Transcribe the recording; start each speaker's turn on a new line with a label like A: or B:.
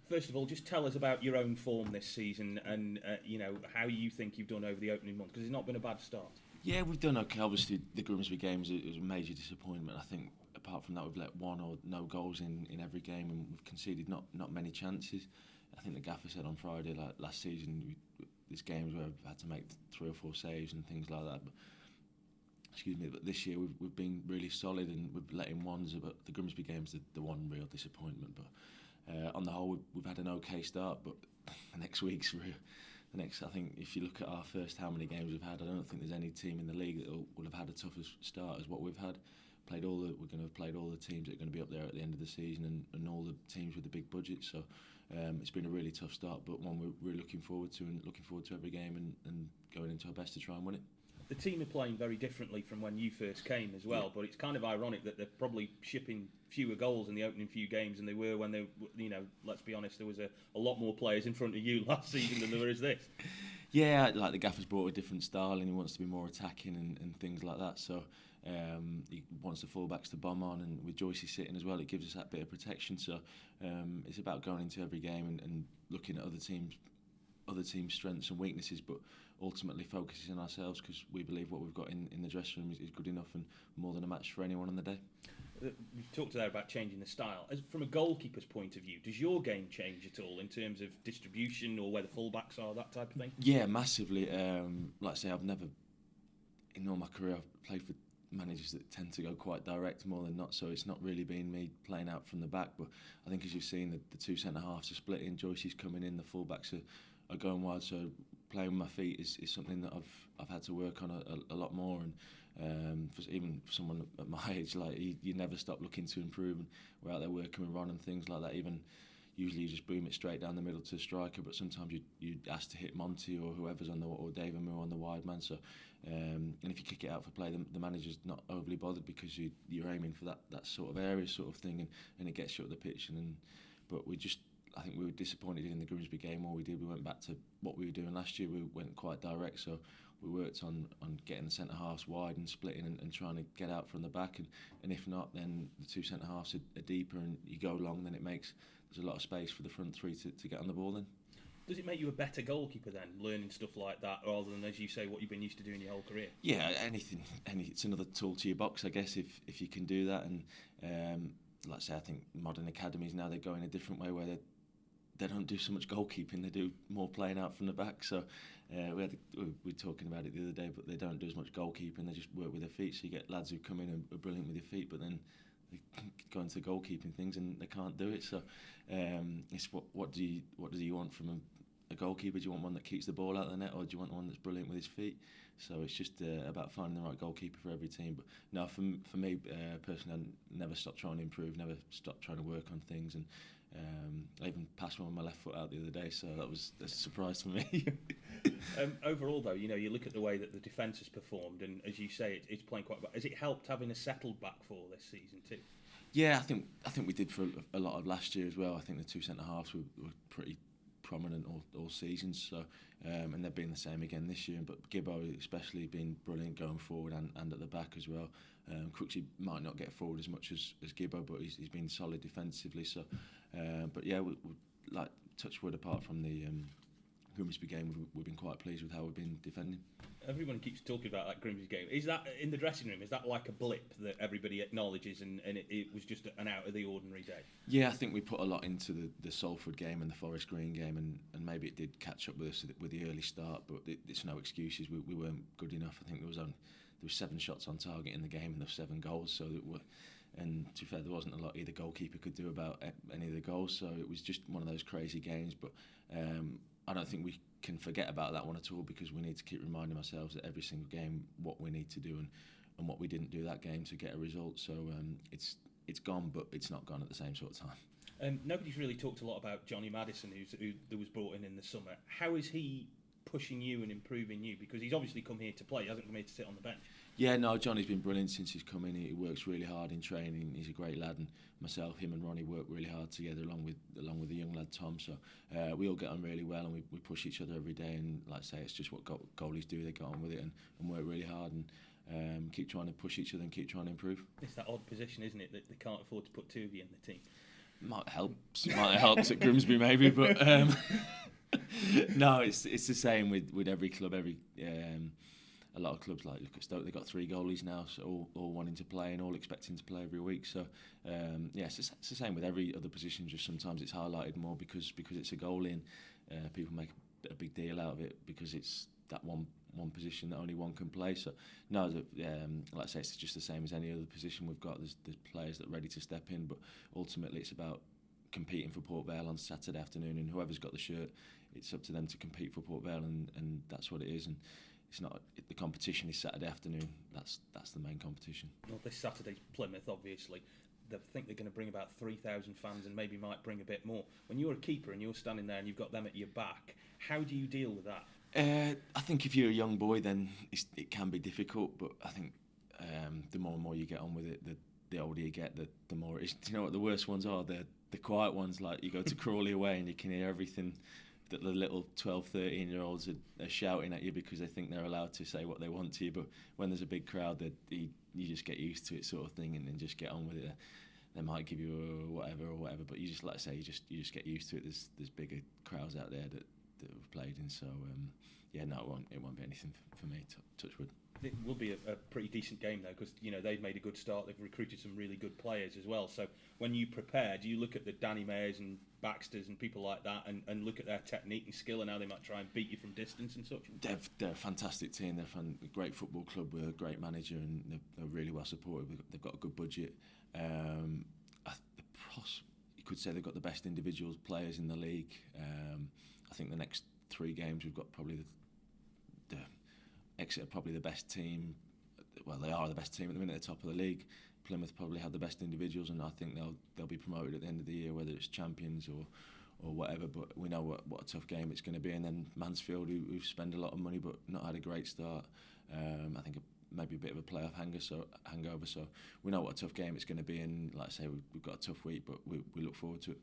A: First of all, just tell us about your own form this season and how you think you've done over the opening month, because it's not been a bad start.
B: Yeah, we've done okay. Obviously, the Grimsby game was a major disappointment. I think apart from that, we've let one or no goals in every game, and we've conceded not many chances. I think the gaffer said on Friday, like last season, there's games where I've had to make 3 or 4 saves and things like that. But this year we've been really solid, and we've let in ones. But the Grimsby game's the one real disappointment. But on the whole, we've had an okay start. But the next week's I think if you look at our first how many games we've had, I don't think there's any team in the league that will have had a tough start as what we've had. We're going to have played all the teams that are going to be up there at the end of the season, and all the teams with the big budgets. So it's been a really tough start, but one we're looking forward to, and looking forward to every game and going into our best to try and win it.
A: The team are playing very differently from when you first came as well, but it's kind of ironic that they're probably shipping fewer goals in the opening few games than they were when they, let's be honest, there was a lot more players in front of you last season than there is this.
B: Yeah, like the gaffer's brought a different style, and he wants to be more attacking and things like that. So he wants the fullbacks to bomb on, and with Joycey sitting as well, it gives us that bit of protection. So it's about going into every game and looking at other teams' strengths and weaknesses, but ultimately focusing on ourselves, because we believe what we've got in the dressing room is good enough and more than a match for anyone on the day.
A: You talked there about changing the style. From a goalkeeper's point of view, does your game change at all in terms of distribution or where the fullbacks are, that type of thing?
B: Yeah, massively. Like I say, I've never, in all my career, I've played for managers that tend to go quite direct more than not, so it's not really been me playing out from the back. But I think, as you've seen, the 2 centre-halves are splitting, Joycey's coming in, the fullbacks are going wide, so playing with my feet is something that I've had to work on a lot more. And even for someone at my age, like you never stop looking to improve, and we're out there working with Ron and things like that. Even usually you just boom it straight down the middle to a striker, but sometimes you ask to hit Monty or whoever's or David Moore on the wide man. So and if you kick it out for play, the manager's not overly bothered, because you're aiming for that sort of area sort of thing, and it gets you up the pitch. But I think we were disappointed in the Grimsby game. All we did, we went back to what we were doing last year. We went quite direct, so we worked on getting the centre-halves wide and splitting and trying to get out from the back. And if not, then the 2 centre-halves are deeper, and you go long, then there's a lot of space for the front 3 to get on the ball then.
A: Does it make you a better goalkeeper then, learning stuff like that, rather than, as you say, what you've been used to doing your whole career?
B: Yeah, it's another tool to your box, I guess, if you can do that. And like I say, I think modern academies now, they go in a different way, where they don't do so much goalkeeping, they do more playing out from the back. So we were talking about it the other day, but they don't do as much goalkeeping, they just work with their feet. So you get lads who come in and are brilliant with their feet, but then they go into goalkeeping things and they can't do it. So it's what do you want from a goalkeeper? Do you want one that keeps the ball out of the net, or do you want one that's brilliant with his feet? So it's just about finding the right goalkeeper for every team. But no, for me personally, I never stopped trying to improve, never stopped trying to work on things. And I even passed one with my left foot out the other day, so that was a surprise for me.
A: Overall, though, you look at the way that the defence has performed, and as you say, it's playing quite well. Has it helped having a settled back four this season too?
B: Yeah, I think we did for a lot of last year as well. I think the 2 centre-halves were pretty prominent all seasons, so and they've been the same again this year. But Gibbo especially been brilliant going forward and at the back as well. Crooksy might not get forward as much as Gibbo, but he's been solid defensively. So, but yeah, we like touch wood, apart from the Grimsby game, we've been quite pleased with how we've been defending.
A: Everyone keeps talking about that Grimsby game. Is that in the dressing room? Is that like a blip that everybody acknowledges, and it was just an out of the ordinary day?
B: Yeah, I think we put a lot into the Salford game and the Forest Green game, and maybe it did catch up with us with the early start, but it's no excuses. We weren't good enough. I think there was 7 shots on target in the game, and there were 7 goals. So and to be fair, there wasn't a lot either goalkeeper could do about any of the goals. So it was just one of those crazy games. But I don't think we can forget about that one at all, because we need to keep reminding ourselves that every single game what we need to do and what we didn't do that game to get a result. So it's gone, but it's not gone at the same sort of time.
A: Nobody's really talked a lot about Johnny Madison, who was brought in the summer. How is he pushing you and improving you? Because he's obviously come here to play, he hasn't come here to sit on the bench.
B: Yeah, no, Johnny's been brilliant since he's come in. He works really hard in training. He's a great lad, and myself, him and Ronnie work really hard together, along with the young lad Tom. So we all get on really well, and we push each other every day. And like I say, it's just what goalies do. They get on with it and work really hard, and keep trying to push each other and keep trying to improve.
A: It's that odd position, isn't it, that they can't afford to put 2 of you in the team?
B: Might have helped at Grimsby maybe, but no, it's the same with every club. A lot of clubs, like look at Stoke, they've got 3 goalies now, so all wanting to play and all expecting to play every week. So it's the same with every other position. Just sometimes it's highlighted more because it's a goalie, and people make a big deal out of it because it's that one position that only one can play. So no, like I say, it's just the same as any other position we've got. There's players that are ready to step in, but ultimately it's about competing for Port Vale on Saturday afternoon, and whoever's got the shirt, it's up to them to compete for Port Vale, and that's what it is. And it's not, the competition is Saturday afternoon. That's the main competition.
A: Well, this Saturday's Plymouth, obviously. They think they're going to bring about 3,000 fans and maybe might bring a bit more. When you're a keeper and you're standing there and you've got them at your back, how do you deal with that?
B: I think if you're a young boy, then it can be difficult. But I think the more and more you get on with it, the older you get, the more it is. Do you know what the worst ones are? The quiet ones. Like you go to Crawley away and you can hear everything that the little 12, 13-year-olds are shouting at you because they think they're allowed to say what they want to you. But when there's a big crowd, you just get used to it, sort of thing, and then just get on with it. They might give you a whatever, but you just, like I say, you just get used to it. There's bigger crowds out there that have played in. So no, it won't be anything for me. Touch wood.
A: It will be a pretty decent game though, because they've made a good start. They've recruited some really good players as well. So when you prepare, do you look at the Danny Mayers and Baxters and people like that, and look at their technique and skill and how they might try and beat you from distance and such?
B: They're a fantastic team. They're a great football club with a great manager, and they're really well supported. They've got a good budget. You could say they've got the best individual players in the league. I think the next 3 games we've got probably the Exeter probably the best team. Well, they are the best team at the minute at the top of the league. Plymouth probably have the best individuals, and I think they'll be promoted at the end of the year, whether it's champions or whatever. But we know what a tough game it's going to be. And then Mansfield, who've spent a lot of money but not had a great start. I think maybe a bit of a playoff hangover. So we know what a tough game it's going to be. And like I say, we've got a tough week, but we look forward to it.